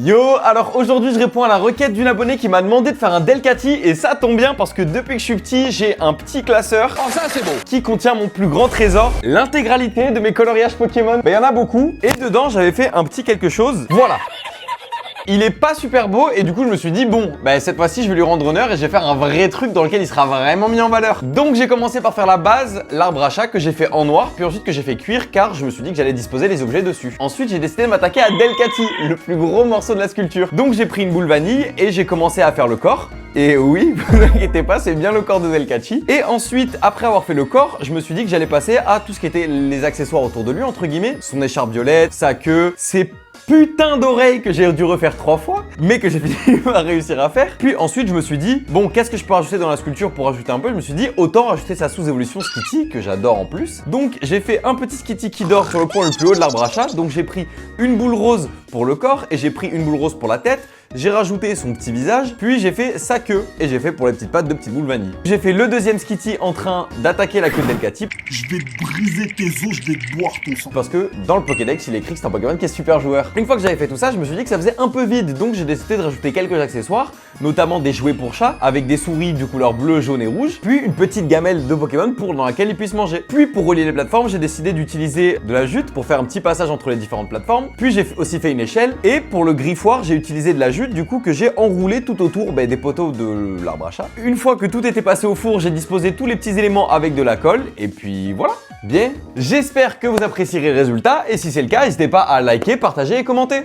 Yo, alors aujourd'hui je réponds à la requête d'une abonnée qui m'a demandé de faire un Delcatty et ça tombe bien parce que depuis que je suis petit, j'ai un petit classeur qui contient mon plus grand trésor, l'intégralité de mes coloriages Pokémon. Il y en a beaucoup et dedans j'avais fait un petit quelque chose, voilà. Il est pas super beau et du coup je me suis dit bon, cette fois-ci je vais lui rendre honneur et je vais faire un vrai truc dans lequel il sera vraiment mis en valeur. Donc j'ai commencé par faire la base, l'arbre à chat que j'ai fait en noir, puis ensuite que j'ai fait cuire car je me suis dit que j'allais disposer les objets dessus. Ensuite j'ai décidé de m'attaquer à Delcatty, le plus gros morceau de la sculpture. Donc j'ai pris une boule vanille et j'ai commencé à faire le corps. Et oui, vous inquiétez pas, c'est bien le corps de Delcatty. Et ensuite, après avoir fait le corps, je me suis dit que j'allais passer à tout ce qui était les accessoires autour de lui, entre guillemets. Son écharpe violette, sa queue, ses putain d'oreilles que j'ai dû refaire 3 fois, mais que j'ai fini par réussir à faire. Puis ensuite, je me suis dit, bon, qu'est-ce que je peux rajouter dans la sculpture pour rajouter un peu? Je me suis dit, autant rajouter sa sous-évolution Skitty, que j'adore en plus. Donc, j'ai fait un petit Skitty qui dort sur le point le plus haut de l'arbre à chat. Donc, j'ai pris une boule rose pour le corps et j'ai pris une boule rose pour la tête. J'ai rajouté son petit visage, puis j'ai fait sa queue et j'ai fait pour les petites pattes de petites boules vanille. J'ai fait le deuxième Skitty en train d'attaquer la queue de Delcatty. Je vais te briser tes os, je vais te boire ton sang. Parce que dans le Pokédex, il est écrit que c'est un Pokémon qui est super joueur. Une fois que j'avais fait tout ça, je me suis dit que ça faisait un peu vide, donc j'ai décidé de rajouter quelques accessoires, notamment des jouets pour chat avec des souris de couleur bleu, jaune et rouge, puis une petite gamelle de Pokémon dans laquelle ils puissent manger. Puis pour relier les plateformes, j'ai décidé d'utiliser de la jute pour faire un petit passage entre les différentes plateformes. Puis j'ai aussi fait une échelle et pour le griffoir, j'ai utilisé de la jute du coup que j'ai enroulé tout autour des poteaux de l'arbre à chat. Une fois que tout était passé au four, j'ai disposé tous les petits éléments avec de la colle et puis voilà. Bien, j'espère que vous apprécierez le résultat et si c'est le cas, n'hésitez pas à liker, partager et commenter.